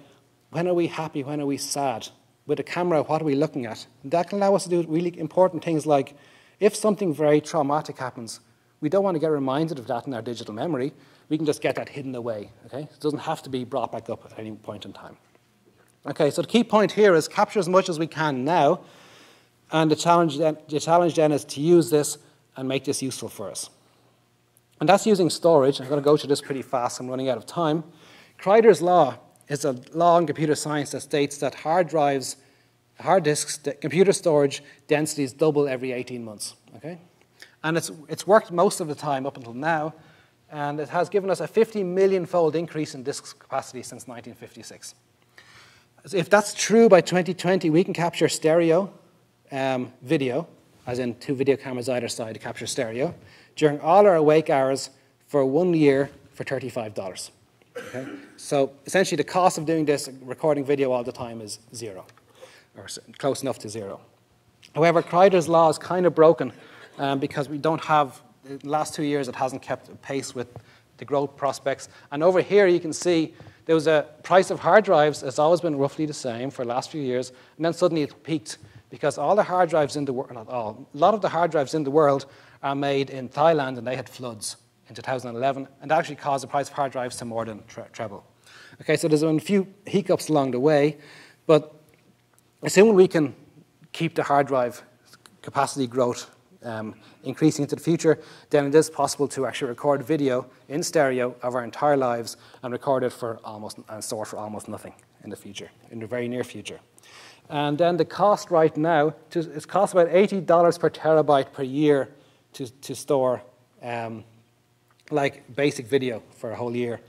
when are we happy, when are we sad. With a camera, what are we looking at? And that can allow us to do really important things like, if something very traumatic happens, we don't want to get reminded of that in our digital memory. We can just get that hidden away. Okay? It doesn't have to be brought back up at any point in time. Okay, so the key point here is capture as much as we can now, and the challenge then is to use this and make this useful for us. And that's using storage. I'm going to go through this pretty fast. I'm running out of time. Kreider's law is a law in computer science that states that hard drives, hard disks, computer storage densities double every 18 months. Okay? And it's worked most of the time up until now, and it has given us a 50 million-fold increase in disk capacity since 1956. So if that's true by 2020, we can capture stereo video, as in 2 video cameras either side to capture stereo, during all our awake hours for 1 year for $35. Okay? So essentially the cost of doing this, recording video all the time, is zero, or close enough to zero. However, Kreider's law is kind of broken because we don't have, in the last 2 years, it hasn't kept pace with the growth prospects. And over here you can see there was a price of hard drives. It's always been roughly the same for the last few years, and then suddenly it peaked because all the hard drives in the world, not all, a lot of the hard drives in the world are made in Thailand, and they had floods in 2011, and that actually caused the price of hard drives to more than treble. Okay, so there's been a few hiccups along the way, but assuming we can keep the hard drive capacity growth increasing into the future, then it is possible to actually record video in stereo of our entire lives and record it for almost, and store for almost nothing in the future, in the very near future. And then the cost right now, it costs about $80 per terabyte per year to store like basic video for a whole year.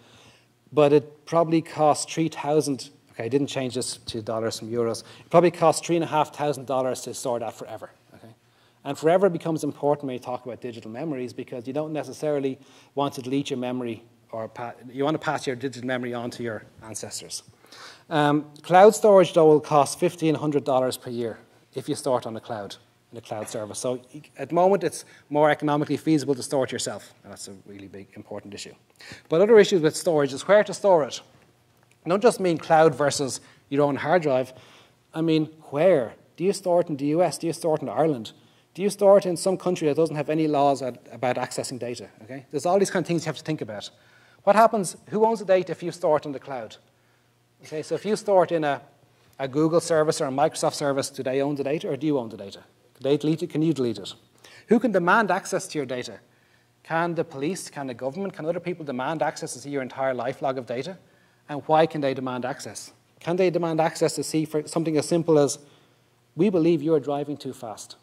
But it probably costs 3,000, okay, I didn't change this to dollars from euros. It probably costs $3,500 to store that forever. Okay? And forever becomes important when you talk about digital memories because you don't necessarily want to delete your memory, or you want to pass your digital memory on to your ancestors. Cloud storage, though, will cost $1,500 per year if you store it on the cloud, in a cloud service. So at the moment, it's more economically feasible to store it yourself. And that's a really big, important issue. But other issues with storage is where to store it. I don't just mean cloud versus your own hard drive. I mean, where? Do you store it in the US? Do you store it in Ireland? Do you store it in some country that doesn't have any laws about accessing data? Okay? There's all these kind of things you have to think about. What happens? Who owns the data if you store it in the cloud? Okay, so if you store it in a Google service or a Microsoft service, do they own the data or do you own the data? Can they delete it? Can you delete it? Who can demand access to your data? Can the police, can the government, can other people demand access to see your entire life log of data? And why can they demand access? Can they demand access to see for something as simple as, we believe you're driving too fast?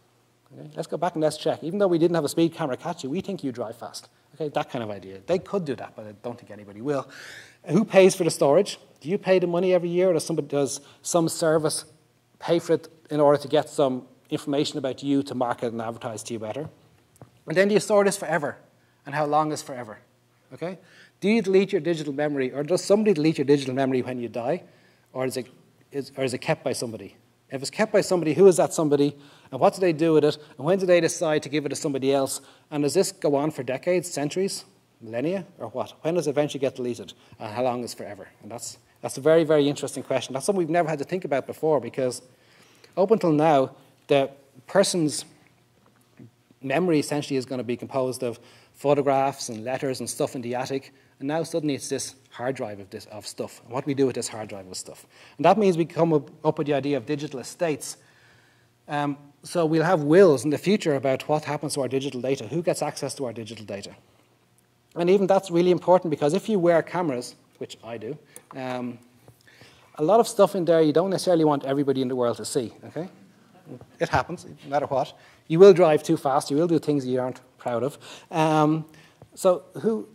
Okay, let's go back and let's check. Even though we didn't have a speed camera catch you, we think you drive fast. Okay, that kind of idea. They could do that, but I don't think anybody will. Who pays for the storage? Do you pay the money every year, or does some service pay for it in order to get some information about you to market and advertise to you better? And then do you store this forever? And how long is forever? Okay? Do you delete your digital memory, or does somebody delete your digital memory when you die? Or is it kept by somebody? If it's kept by somebody, who is that somebody? And what do they do with it? And when do they decide to give it to somebody else? And does this go on for decades, centuries, millennia, or what? When does it eventually get deleted? And how long is forever? And that's a very, very interesting question. That's something we've never had to think about before, because up until now, the person's memory essentially is going to be composed of photographs and letters and stuff in the attic, and now suddenly it's this hard drive of stuff. And what we do with this hard drive of stuff. And that means we come up with the idea of digital estates. So we'll have wills in the future about what happens to our digital data, who gets access to our digital data. And even that's really important, because if you wear cameras, which I do, a lot of stuff in there you don't necessarily want everybody in the world to see, okay? It happens, no matter what. You will drive too fast, you will do things you aren't proud of. So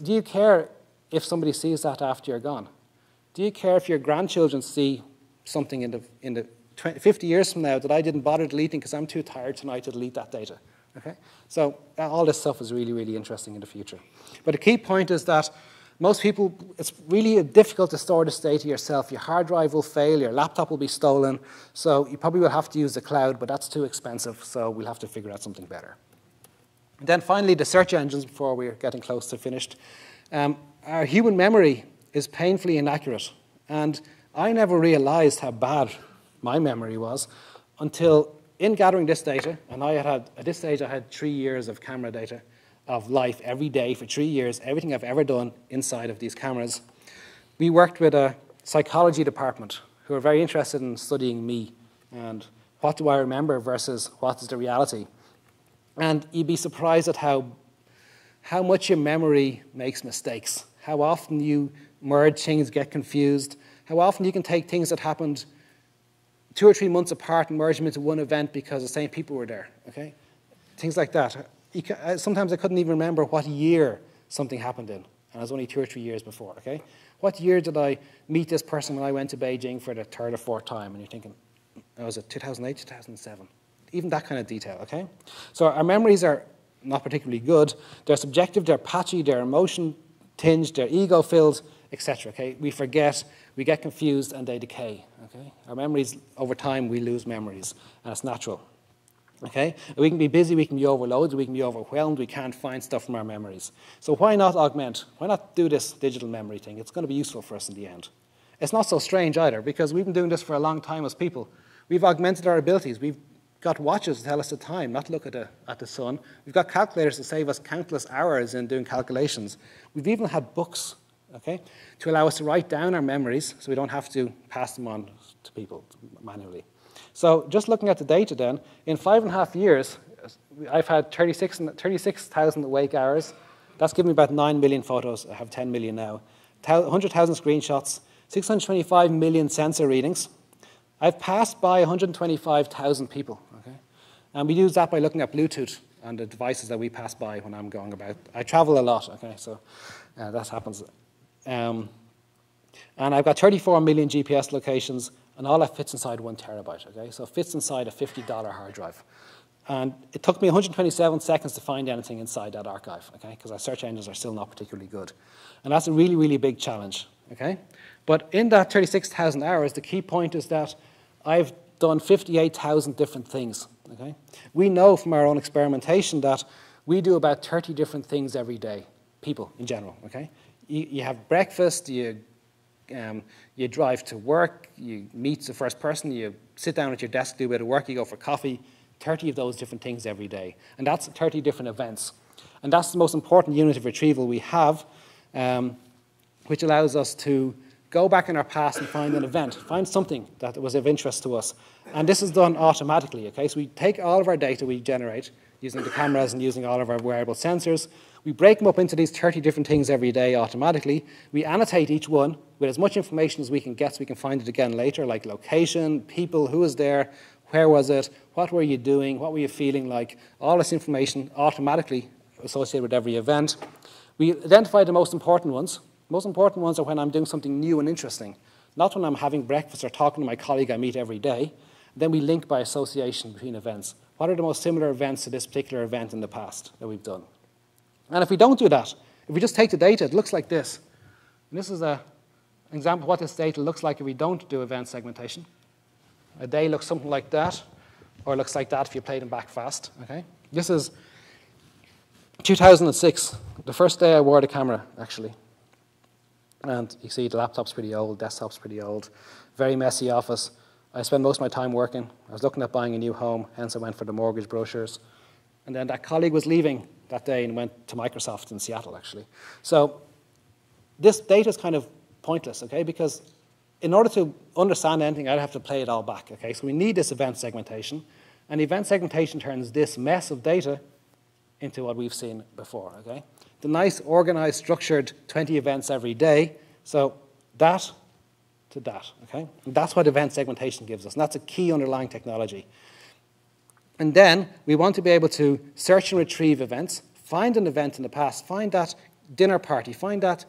do you care if somebody sees that after you're gone? Do you care if your grandchildren see something in the 50 years from now that I didn't bother deleting because I'm too tired tonight to delete that data? Okay? So all this stuff is really, really interesting in the future. But the key point is that most people, it's really difficult to store this data yourself. Your hard drive will fail, your laptop will be stolen, so you probably will have to use the cloud, but that's too expensive, so we'll have to figure out something better. And then finally, the search engines, before we're getting close to finished. Our human memory is painfully inaccurate, and I never realized how bad my memory was until in gathering this data, and at this stage I had 3 years of camera data of life every day for 3 years, everything I've ever done inside of these cameras. We worked with a psychology department who are very interested in studying me and what do I remember versus what is the reality. And you'd be surprised at how much your memory makes mistakes, how often you merge things, get confused, how often you can take things that happened 2 or 3 months apart and merge them into one event because the same people were there, okay? Things like that. Sometimes I couldn't even remember what year something happened in, and it was only 2 or 3 years before, okay? What year did I meet this person when I went to Beijing for the 3rd or 4th time? And you're thinking, was it 2008, 2007? Even that kind of detail, okay? So our memories are not particularly good. They're subjective, they're patchy, they're emotion-tinged, they're ego-filled, etc., okay? We forget, we get confused, and they decay, okay? Our memories, over time, we lose memories, and it's natural. Okay? We can be busy, we can be overloaded, we can be overwhelmed, we can't find stuff from our memories. So why not augment? Why not do this digital memory thing? It's going to be useful for us in the end. It's not so strange either, because we've been doing this for a long time as people. We've augmented our abilities. We've got watches to tell us the time, not to look at the sun. We've got calculators to save us countless hours in doing calculations. We've even had books, okay, to allow us to write down our memories so we don't have to pass them on to people manually. So just looking at the data then, in 5.5 years, I've had 36,000 awake hours. That's given me about 9 million photos. I have 10 million now. 100,000 screenshots, 625 million sensor readings. I've passed by 125,000 people, okay? And we use that by looking at Bluetooth and the devices that we pass by when I'm going about. I travel a lot, okay, so that happens. And I've got 34 million GPS locations, and all that fits inside 1 terabyte, okay? So it fits inside a $50 hard drive. And it took me 127 seconds to find anything inside that archive, okay? Because our search engines are still not particularly good. And that's a really, really big challenge, okay? But in that 36,000 hours, the key point is that I've done 58,000 different things, okay? We know from our own experimentation that we do about 30 different things every day, people in general, okay? You have breakfast, you drive to work, you meet the first person, you sit down at your desk, do a bit of work, you go for coffee, 30 of those different things every day. And that's 30 different events. And that's the most important unit of retrieval we have, which allows us to go back in our past and find an event, find something that was of interest to us. And this is done automatically, okay? So we take all of our data we generate using the cameras and using all of our wearable sensors. We break them up into these 30 different things every day automatically. We annotate each one with as much information as we can get so we can find it again later, like location, people, who was there, where was it, what were you doing, what were you feeling like, all this information automatically associated with every event. We identify the most important ones. The most important ones are when I'm doing something new and interesting, not when I'm having breakfast or talking to my colleague I meet every day. Then we link by association between events. What are the most similar events to this particular event in the past that we've done? And if we don't do that, if we just take the data, it looks like this. And this is an example of what this data looks like if we don't do event segmentation. A day looks something like that, or it looks like that if you play them back fast, okay? This is 2006, the first day I wore the camera, actually. And you see the laptop's pretty old, desktop's pretty old, very messy office. I spent most of my time working. I was looking at buying a new home, hence I went for the mortgage brochures. And then that colleague was leaving that day and went to Microsoft in Seattle, actually. So this data is kind of pointless, okay? Because in order to understand anything, I'd have to play it all back, okay? So we need this event segmentation. And event segmentation turns this mess of data into what we've seen before, okay? The nice, organized, structured 20 events every day. So that to that, okay? And that's what event segmentation gives us. And that's a key underlying technology. And then we want to be able to search and retrieve events, find an event in the past, find that dinner party, find that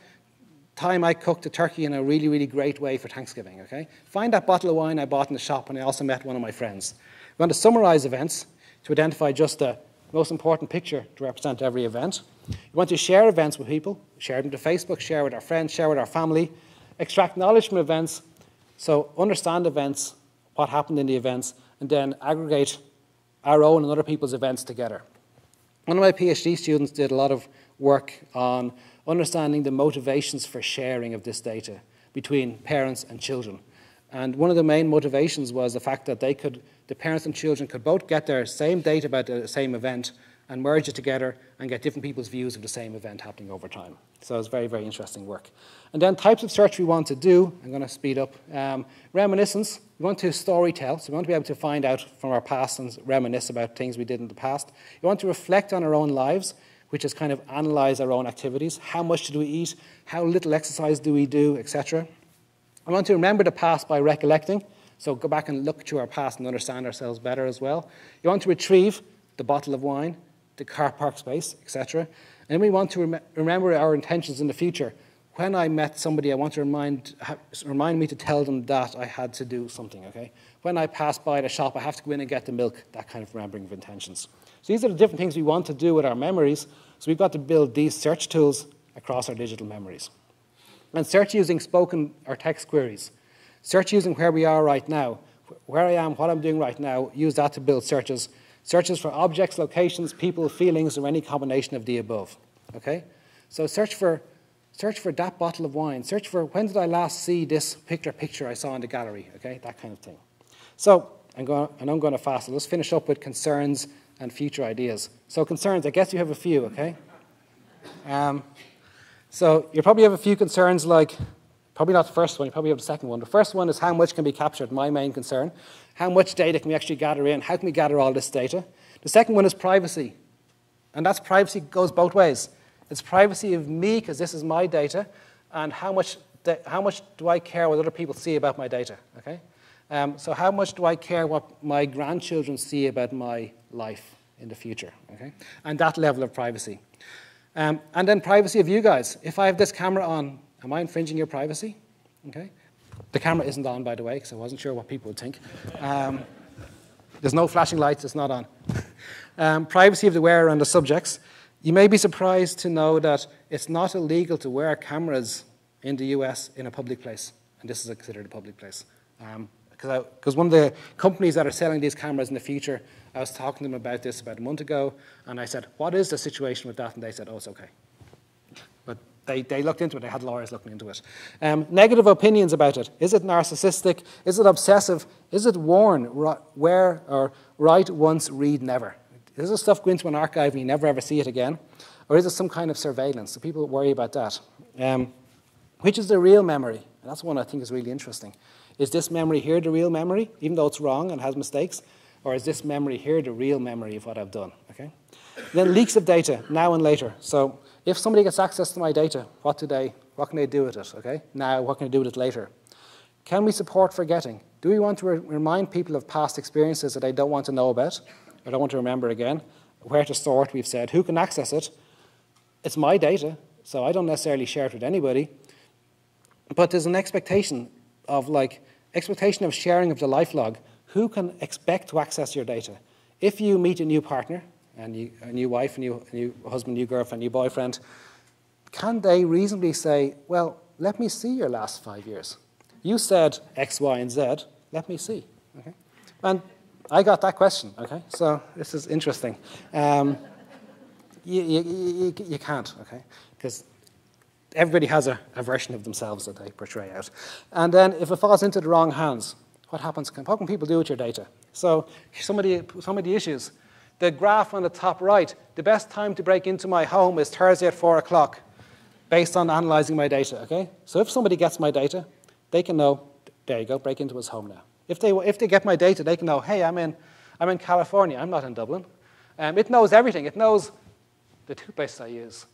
time I cooked a turkey in a really, really great way for Thanksgiving, okay? Find that bottle of wine I bought in the shop when I also met one of my friends. We want to summarize events to identify just the most important picture to represent every event. We want to share events with people, share them to Facebook, share with our friends, share with our family, extract knowledge from events, so understand events, what happened in the events, and then aggregate our own and other people's events together. One of my PhD students did a lot of work on understanding the motivations for sharing of this data between parents and children. And one of the main motivations was the fact that the parents and children could both get their same data about the same event and merge it together and get different people's views of the same event happening over time. So it's very, very interesting work. And then types of search we want to do, I'm going to speed up. Reminiscence, we want to storytell, so we want to be able to find out from our past and reminisce about things we did in the past. We want to reflect on our own lives, which is kind of analyze our own activities. How much do we eat? How little exercise do we do, etc. We want to remember the past by recollecting, so go back and look through our past and understand ourselves better as well. You want to retrieve the bottle of wine, the car park space, etc. And then we want to remember our intentions in the future. When I met somebody, I want to remind me to tell them that I had to do something, okay? When I pass by the shop, I have to go in and get the milk, that kind of remembering of intentions. So these are the different things we want to do with our memories, so we've got to build these search tools across our digital memories. And search using spoken or text queries. Search using where we are right now, where I am, what I'm doing right now, use that to build searches. Searches for objects, locations, people, feelings, or any combination of the above, okay? So search for that bottle of wine. Search for when did I last see this particular picture I saw in the gallery, okay? That kind of thing. So I'm going to fast. Let's finish up with concerns and future ideas. So concerns, I guess you have a few, okay? So you probably have a few concerns like, probably not the first one, you probably have the second one. The first one is how much can be captured, my main concern. How much data can we actually gather in? How can we gather all this data? The second one is privacy. And that's privacy goes both ways. It's privacy of me, because this is my data, and how much do I care what other people see about my data, okay? So how much do I care what my grandchildren see about my life in the future, okay? And that level of privacy. And then privacy of you guys. If I have this camera on, am I infringing your privacy, okay? The camera isn't on, by the way, because I wasn't sure what people would think. There's no flashing lights, it's not on. Privacy of the wearer and the subjects. You may be surprised to know that it's not illegal to wear cameras in the US in a public place. And this is considered a public place. Because one of the companies that are selling these cameras in the future, I was talking to them about this about a month ago, and I said, what is the situation with that? And they said, oh, it's okay. But they looked into it. They had lawyers looking into it. Negative opinions about it. Is it narcissistic? Is it obsessive? Is it worn? Wear or write once, read never? Does this stuff go into an archive and you never ever see it again? Or is it some kind of surveillance? So people worry about that. Which is the real memory? And that's one I think is really interesting. Is this memory here the real memory, even though it's wrong and has mistakes? Or is this memory here the real memory of what I've done? Okay. Then leaks of data, now and later. So if somebody gets access to my data, what can they do with it? Okay. Now, what can they do with it later? Can we support forgetting? Do we want to remind people of past experiences that they don't want to know about, or don't want to remember again? Where to store it, we've said. Who can access it? It's my data, so I don't necessarily share it with anybody. But there's an expectation of sharing of the life log. Who can expect to access your data? If you meet a new partner, a new wife, a new husband, new girlfriend, new boyfriend, can they reasonably say, well, let me see your last 5 years. You said X, Y, and Z, let me see. Okay? And I got that question, okay? So this is interesting. You can't, okay? Because everybody has a version of themselves that they portray out. And then if it falls into the wrong hands, what happens? What can people do with your data? So some of the issues. The graph on the top right, the best time to break into my home is Thursday at 4 o'clock, based on analyzing my data, okay? So if somebody gets my data, they can know, there you go, break into his home now. If they get my data, they can know, hey, I'm in California, I'm not in Dublin. It knows everything. It knows the toothpaste I use.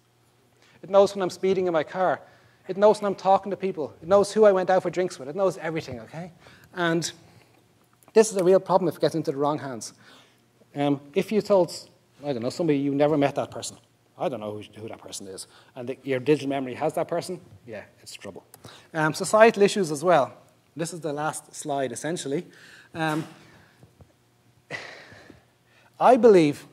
It knows when I'm speeding in my car. It knows when I'm talking to people. It knows who I went out for drinks with. It knows everything, okay? And this is a real problem if it gets into the wrong hands. If you told, I don't know, somebody you never met that person, I don't know who that person is, and your digital memory has that person, yeah, it's trouble. Societal issues as well. This is the last slide, essentially. I believe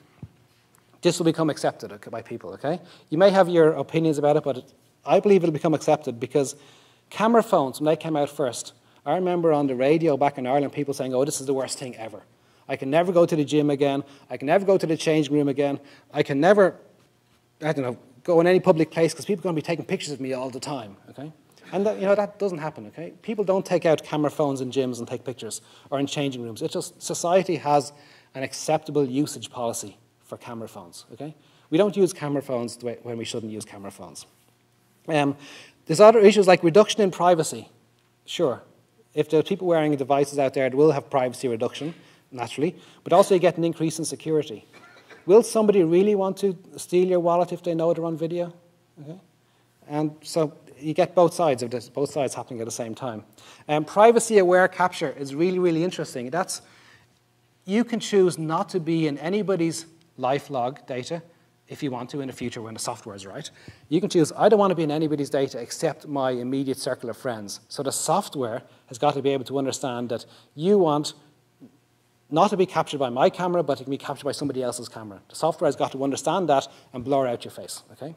this will become accepted by people, okay? You may have your opinions about it, but I believe it'll become accepted because camera phones, when they came out first, I remember on the radio back in Ireland, people saying, oh, this is the worst thing ever. I can never go to the gym again. I can never go to the changing room again. I can never, I don't know, go in any public place because people are going to be taking pictures of me all the time, okay? And that, that doesn't happen, okay? People don't take out camera phones in gyms and take pictures or in changing rooms. It's just society has an acceptable usage policy for camera phones, okay? We don't use camera phones when we shouldn't use camera phones. There's other issues like reduction in privacy. Sure, if there are people wearing devices out there, it will have privacy reduction, naturally, but also you get an increase in security. Will somebody really want to steal your wallet if they know they're on video? Okay? And so you get both sides of this, both sides happening at the same time. Privacy-aware capture is really, really interesting. You can choose not to be in anybody's lifelog data if you want to in the future when the software is right. You can choose, I don't want to be in anybody's data except my immediate circle of friends. So the software has got to be able to understand that you want not to be captured by my camera, but it can be captured by somebody else's camera. The software has got to understand that and blur out your face, okay?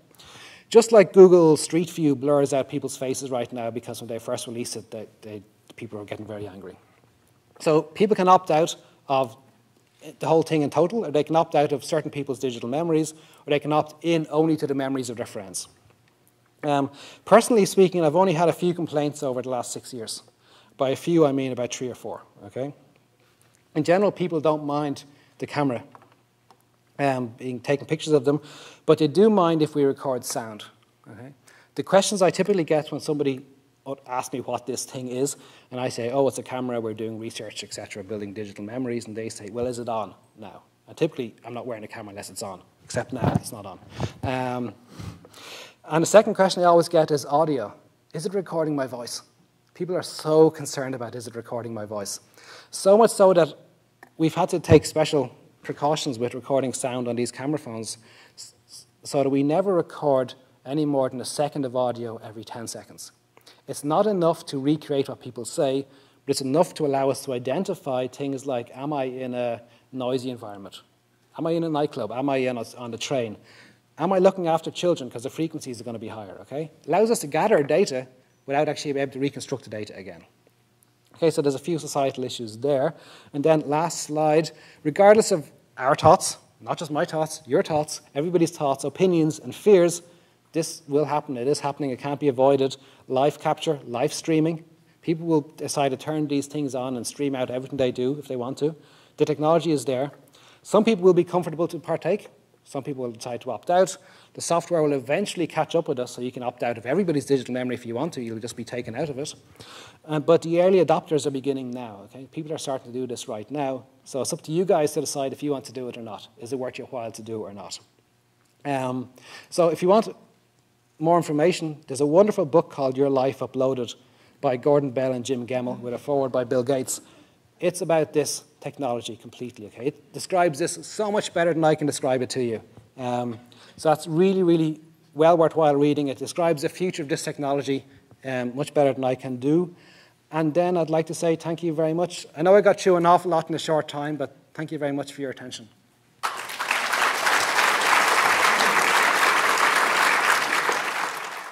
Just like Google Street View blurs out people's faces right now because when they first released it, people were getting very angry. So people can opt out of the whole thing in total, or they can opt out of certain people's digital memories, or they can opt in only to the memories of their friends. Personally speaking, I've only had a few complaints over the last 6 years. By a few, I mean about 3 or 4, okay? In general, people don't mind the camera being taking pictures of them, but they do mind if we record sound. Okay? The questions I typically get when somebody asks me what this thing is, and I say, oh, it's a camera, we're doing research, etc., building digital memories, and they say, well, is it on now? And typically, I'm not wearing a camera unless it's on, except now it's not on. And the second question I always get is audio. Is it recording my voice? People are so concerned about, is it recording my voice? So much so that we've had to take special precautions with recording sound on these camera phones so that we never record any more than a second of audio every 10 seconds. It's not enough to recreate what people say, but it's enough to allow us to identify things like, am I in a noisy environment? Am I in a nightclub? Am I on the train? Am I looking after children because the frequencies are going to be higher, okay? It allows us to gather data without actually being able to reconstruct the data again. Okay, so there's a few societal issues there. And then last slide, regardless of our thoughts, not just my thoughts, your thoughts, everybody's thoughts, opinions, and fears, this will happen. It is happening. It can't be avoided. Live capture, live streaming. People will decide to turn these things on and stream out everything they do if they want to. The technology is there. Some people will be comfortable to partake. Some people will decide to opt out. The software will eventually catch up with us, so you can opt out of everybody's digital memory if you want to. You'll just be taken out of it. But the early adopters are beginning now. Okay? People are starting to do this right now. So it's up to you guys to decide if you want to do it or not. Is it worth your while to do or not? So if you want more information, there's a wonderful book called Your Life Uploaded by Gordon Bell and Jim Gemmell with a foreword by Bill Gates. It's about this technology completely, okay? It describes this so much better than I can describe it to you. So that's really, really well worthwhile reading. It describes the future of this technology much better than I can do. And then I'd like to say thank you very much. I know I got through an awful lot in a short time, but thank you very much for your attention.